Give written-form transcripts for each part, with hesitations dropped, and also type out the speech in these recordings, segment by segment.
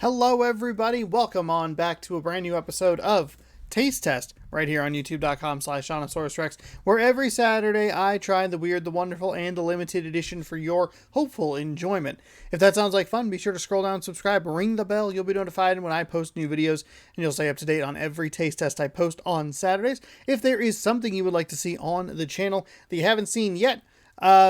Hello, everybody. Welcome on back to a brand new episode of Taste Test right here on youtube.com/Shaunosaurus where every Saturday I try the weird, the wonderful, and the limited edition for your hopeful enjoyment. If that sounds like fun, be sure to scroll down, subscribe, ring the bell. You'll be notified when I post new videos, and you'll stay up to date on every taste test I post on Saturdays. If there is something you would like to see on the channel that you haven't seen yet,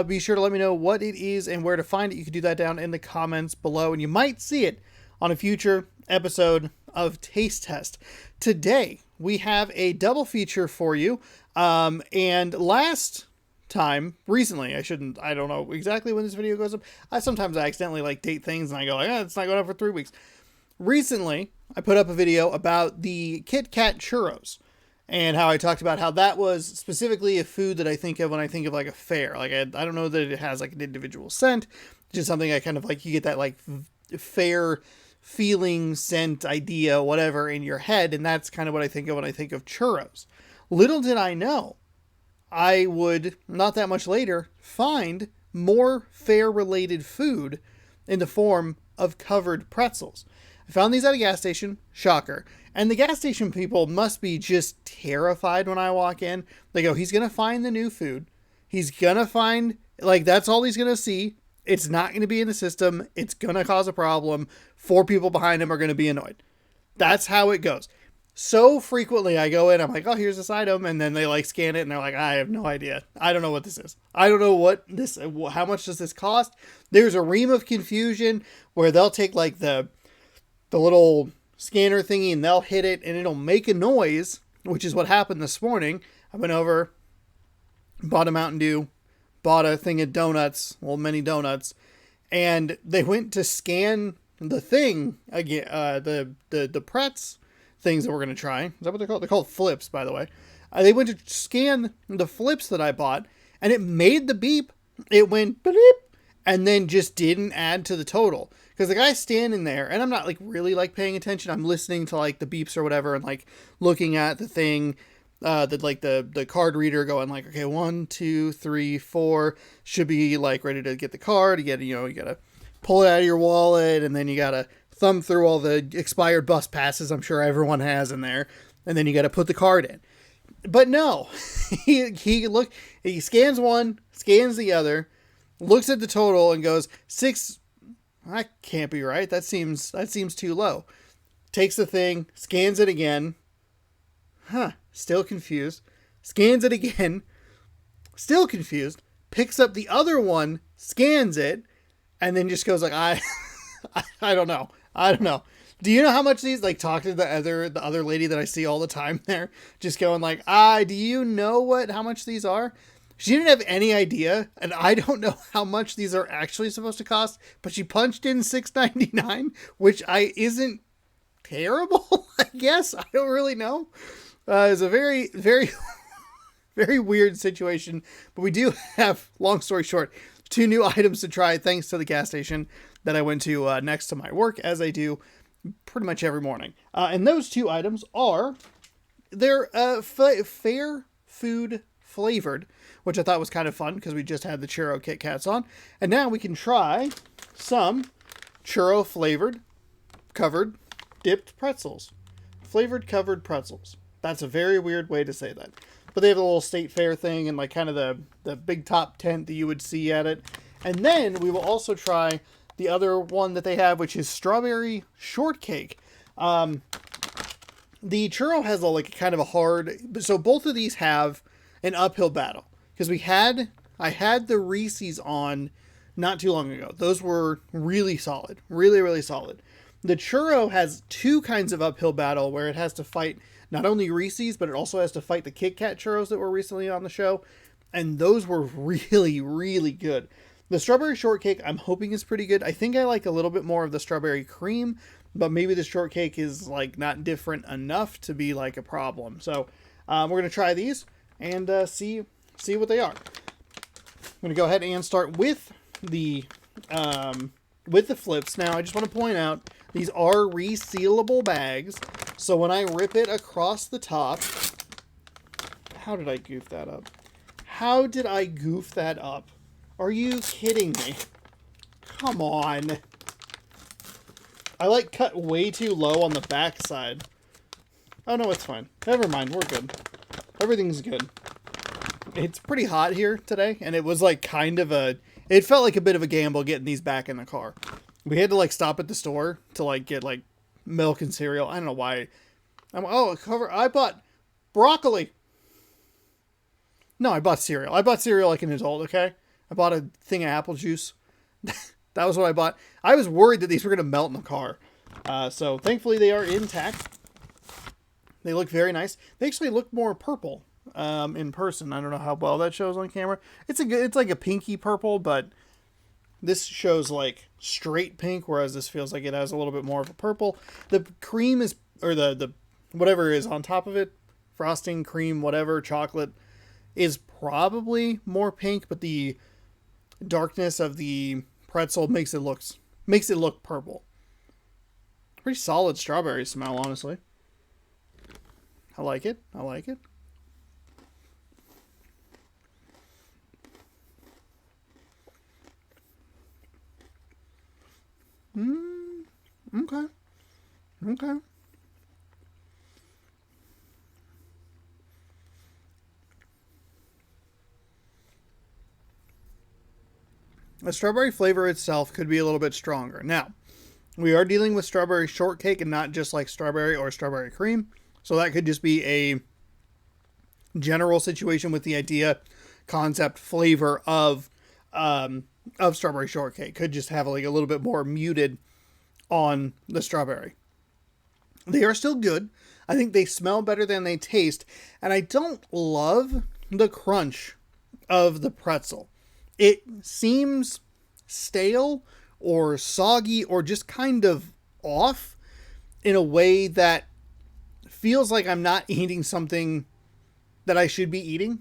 be sure to let me know what it is and where to find it. You can do that down in the comments below, and you might see it on a future episode of Taste Test. Today, we have a double feature for you. And last time, recently, I don't know exactly when this video goes up. Sometimes I accidentally date things and I go it's not going up for 3 weeks. Recently, I put up a video about the Kit Kat churros and how I talked about how that was specifically a food that I think of when I think of a fair. I don't know that it has an individual scent, just something I kind of you get that fair feeling, scent, idea, whatever in your head, and that's kind of what I think of when I think of churros. Little did I know, I would, not that much later, find more fair-related food in the form of covered pretzels. I found these at a gas station, shocker, and the gas station people must be just terrified when I walk in. They go, he's going to find the new food. He's going to find, that's all he's going to see. It's not going to be in the system. It's going to cause a problem. 4 people behind him are going to be annoyed. That's how it goes. So frequently I go in, I'm like, oh, here's this item. And then they scan it and they're like, I have no idea. I don't know what this is. I don't know how much does this cost? There's a ream of confusion where they'll take the little scanner thingy and they'll hit it and it'll make a noise, which is what happened this morning. I went over, bought a Mountain Dew, bought a thing of donuts, mini donuts, and they went to scan the thing again, the Pretz things that we're going to try. Is that what they're called? They're called Flipz, by the way. They went to scan the Flipz that I bought, and it made the beep. It went beep, and then just didn't add to the total. Because the guy's standing there, and I'm not really paying attention. I'm listening to the beeps or whatever, and looking at the thing. The card reader going okay, 1, 2, 3, 4 should be ready to get the card. You gotta pull it out of your wallet, and then you gotta thumb through all the expired bus passes I'm sure everyone has in there, and then you gotta put the card in. But no, he scans one, scans the other, looks at the total and goes 6. That can't be right. That seems too low. Takes the thing, scans it again. Still confused. Scans it again. Still confused. Picks up the other one, scans it, and then just goes I don't know. I don't know. Do you know how much these, talk to the other lady that I see all the time there, just going do you know how much these are? She didn't have any idea, and I don't know how much these are actually supposed to cost, but she punched in $6.99, which isn't terrible, I guess. I don't really know. It's a very, very, very weird situation, but we do have, long story short, 2 new items to try thanks to the gas station that I went to next to my work, as I do pretty much every morning. And those 2 items are, they're fair food flavored, which I thought was kind of fun because we just had the churro Kit Kats on. And now we can try some churro flavored covered dipped pretzels. Flavored covered pretzels. That's a very weird way to say that. But they have a little state fair thing and kind of the big top tent that you would see at it. And then we will also try the other one that they have, which is strawberry shortcake. The churro has kind of a hard... So both of these have an uphill battle. Because I had the Reese's on not too long ago. Those were really solid. Really, really solid. The churro has 2 kinds of uphill battle where it has to fight not only Reese's, but it also has to fight the Kit Kat churros that were recently on the show. And those were really, really good. The strawberry shortcake, I'm hoping is pretty good. I think I like a little bit more of the strawberry cream, but maybe the shortcake is not different enough to be a problem. So we're going to try these and see what they are. I'm going to go ahead and start with the Flipz. Now, I just want to point out, these are resealable bags. So when I rip it across the top... How did I goof that up? Are you kidding me? Come on. I like cut way too low on the back side. Oh no, it's fine. Never mind, we're good. Everything's good. It's pretty hot here today, and it was like it felt like a bit of a gamble getting these back in the car. We had to like stop at the store to like get like milk and cereal. I don't know why. I bought broccoli. No, I bought cereal. I bought cereal like an adult, okay? I bought a thing of apple juice. That was what I bought. I was worried that these were going to melt in the car. So thankfully they are intact. They look very nice. They actually look more purple in person. I don't know how well that shows on camera. It's like a pinky purple, but this shows like straight pink, whereas this feels like it has a little bit more of a purple. The cream is, or the whatever is on top of it, frosting, cream, whatever, chocolate, is probably more pink, but the darkness of the pretzel makes it look purple. Pretty solid strawberry smell, honestly. I like it. I like it. Okay. Okay. The strawberry flavor itself could be a little bit stronger. Now, we are dealing with strawberry shortcake and not just like strawberry or strawberry cream. So that could just be a general situation with the idea, concept, flavor of strawberry shortcake. Could just have like a little bit more muted on the strawberry. They are still good. I think they smell better than they taste. And I don't love the crunch of the pretzel. It seems stale or soggy or just kind of off in a way that feels like I'm not eating something that I should be eating.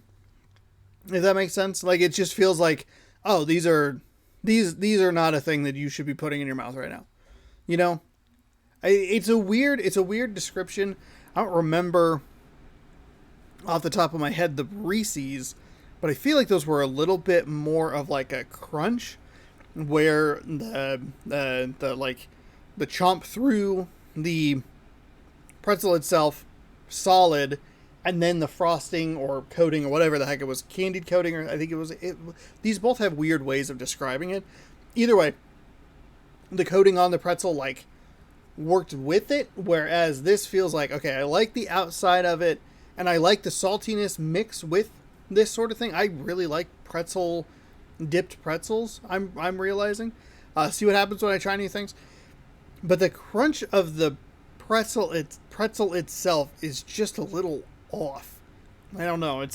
If that makes sense. Like it just feels like, oh, these are not a thing that you should be putting in your mouth right now. You know? It's a weird description. I don't remember off the top of my head the Reese's, but I feel like those were a little bit more of like a crunch, where the chomp through the pretzel itself solid, and then the frosting or coating or whatever the heck it was, candied coating, or I think these both have weird ways of describing it. Either way, the coating on the pretzel like worked with it, whereas this feels like, okay, I like the outside of it and I like the saltiness mixed with this sort of thing. I really like dipped pretzels. I'm realizing. See what happens when I try new things. But the crunch of the pretzel itself is just a little off. I don't know. I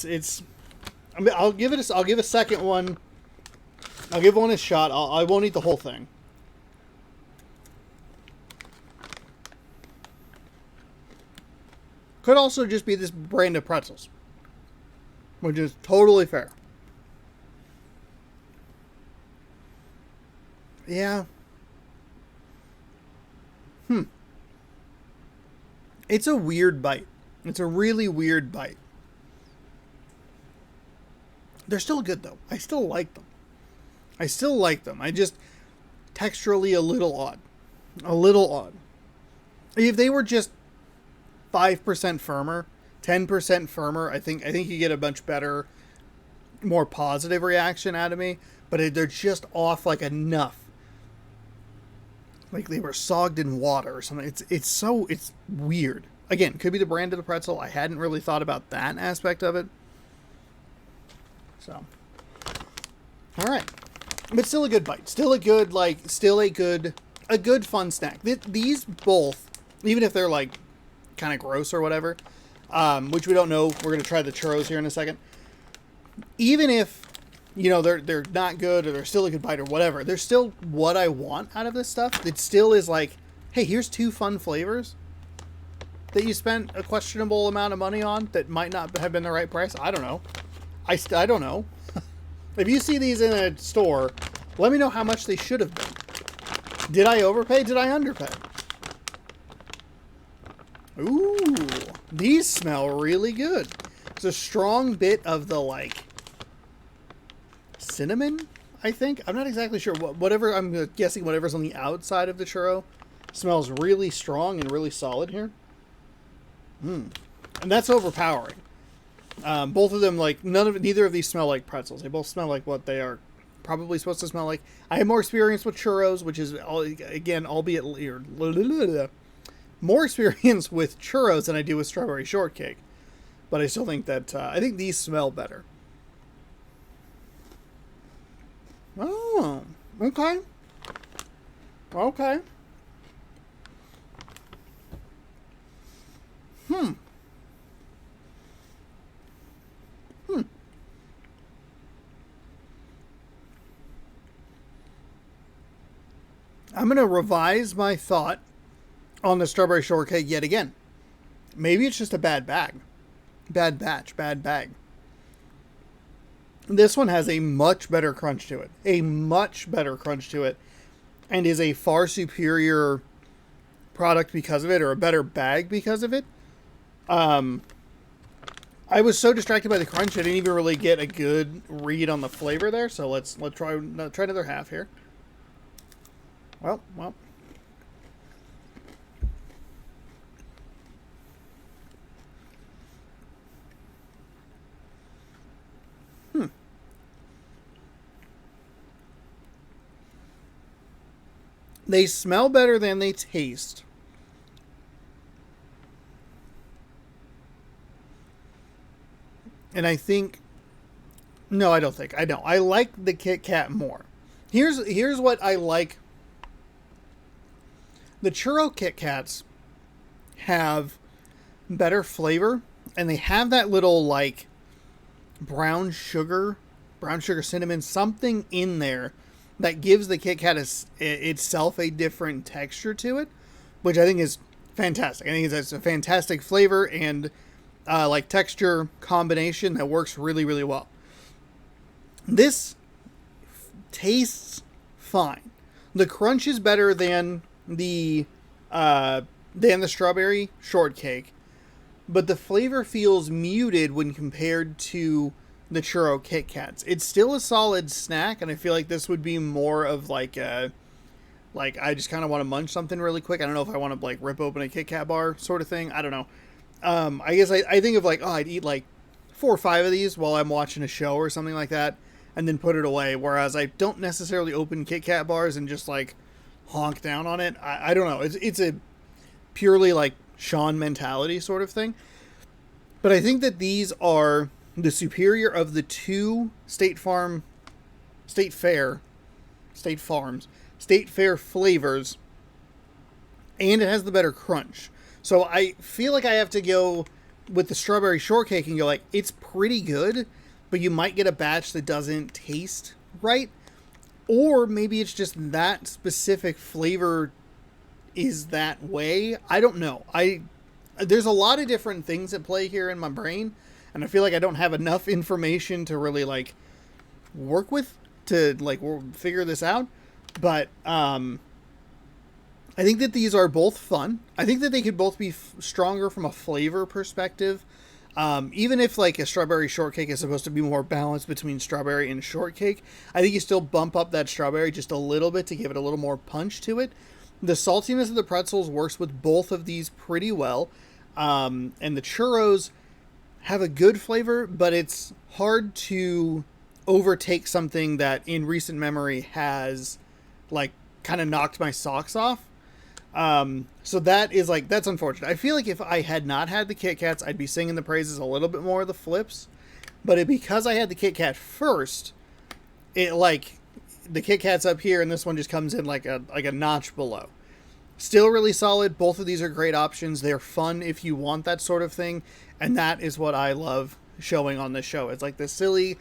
mean, I'll give a second one. I'll give one a shot. I won't eat the whole thing. Could also just be this brand of pretzels, which is totally fair. Yeah. It's a weird bite. It's a really weird bite. They're still good, though. I still like them. I just, texturally a little odd. If they were just 5% firmer, 10% firmer, I think you get a much better, more positive reaction out of me. But they're just off like enough. Like they were sogged in water or something. It's weird. Again, could be the brand of the pretzel. I hadn't really thought about that aspect of it. So, all right, but still a good bite. Still a good fun snack. These both, even if they're like kind of gross or whatever, which we don't know. We're gonna try the churros here in a second. Even if they're not good or they're still a good bite or whatever, they're still what I want out of this stuff. It still is like, hey, here's two fun flavors that you spent a questionable amount of money on that might not have been the right price. I don't know. I don't know. If you see these in a store, let me know how much they should have been. Did I overpay? Did I underpay? Ooh, these smell really good. It's a strong bit of the cinnamon, I think. I'm not exactly sure. I'm guessing whatever's on the outside of the churro smells really strong and really solid here. And that's overpowering. Both of them, like, neither of these smell like pretzels. They both smell like what they are probably supposed to smell like. I have more experience with churros, which is, again, albeit more experience with churros than I do with strawberry shortcake. But I still think that, I think these smell better. Oh, okay. Okay. I'm going to revise my thought on the strawberry shortcake yet again. Maybe it's just a bad bag. Bad batch, bad bag. This one has a much better crunch to it. A much better crunch to it. And is a far superior product because of it, or a better bag because of it. I was so distracted by the crunch, I didn't even really get a good read on the flavor there. So let's try another half here. Well. They smell better than they taste. And I think... No, I don't think. I don't. I like the Kit Kat more. Here's what I like. The churro Kit Kats have better flavor, and they have that little, like, brown sugar cinnamon, something in there that gives the Kit Kat itself a different texture to it, which I think is fantastic. I think it's a fantastic flavor and like texture combination that works really, really well. This tastes fine. The crunch is better than the strawberry shortcake, but the flavor feels muted when compared to the churro Kit Kats. It's still a solid snack, and I feel like this would be more of like I just kind of want to munch something really quick. I don't know if I want to like rip open a Kit Kat bar sort of thing. I don't know. I guess I think of like, I'd eat like 4 or 5 of these while I'm watching a show or something like that, and then put it away. Whereas I don't necessarily open Kit Kat bars and just like honk down on it. I don't know. It's a purely like Sean mentality sort of thing. But I think that these are the superior of the two State Fair flavors, and it has the better crunch. So I feel like I have to go with the strawberry shortcake and go like, it's pretty good, but you might get a batch that doesn't taste right. Or maybe it's just that specific flavor is that way. I don't know. There's a lot of different things at play here in my brain, and I feel like I don't have enough information to really like work with to like figure this out. But I think that these are both fun. I think that they could both be stronger from a flavor perspective. Even if like a strawberry shortcake is supposed to be more balanced between strawberry and shortcake, I think you still bump up that strawberry just a little bit to give it a little more punch to it. The saltiness of the pretzels works with both of these pretty well. And the churros have a good flavor, but it's hard to overtake something that in recent memory has like kind of knocked my socks off. So that is like, that's unfortunate. I feel like if I had not had the Kit Kats, I'd be singing the praises a little bit more of the Flipz, but because I had the Kit Kat first, it like the Kit Kat's up here and this one just comes in like a notch below. Still really solid. Both of these are great options. They're fun if you want that sort of thing. And that is what I love showing on this show. It's like the silly,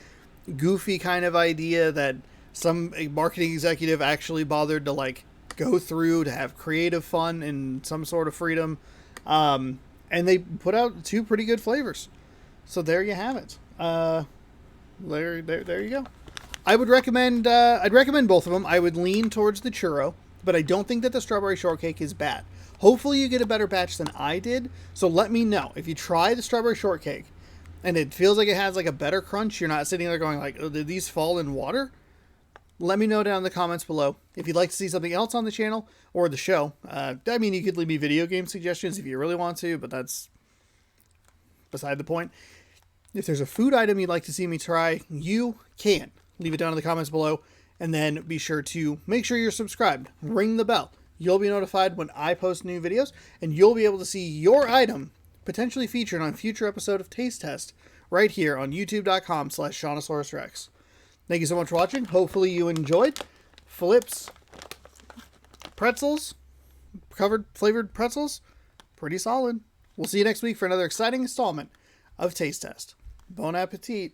goofy kind of idea that some marketing executive actually bothered to like go through to have creative fun and some sort of freedom. And they put out 2 pretty good flavors. So there you have it. There you go. I would recommend, I'd recommend both of them. I would lean towards the churro, but I don't think that the strawberry shortcake is bad. Hopefully you get a better batch than I did. So let me know if you try the strawberry shortcake and it feels like it has like a better crunch. You're not sitting there going like, oh, did these fall in water? let me know down in the comments below if you'd like to see something else on the channel or the show. I mean, you could leave me video game suggestions if you really want to, but that's beside the point. If there's a food item you'd like to see me try, you can leave it down in the comments below, and then be sure to make sure you're subscribed. Ring the bell. You'll be notified when I post new videos, and you'll be able to see your item potentially featured on a future episode of Taste Test right here on youtube.com/ShaunosaurusRex. Thank you so much for watching. Hopefully you enjoyed. Flipz pretzels, covered flavored pretzels, pretty solid. We'll see you next week for another exciting installment of Taste Test. Bon appetit.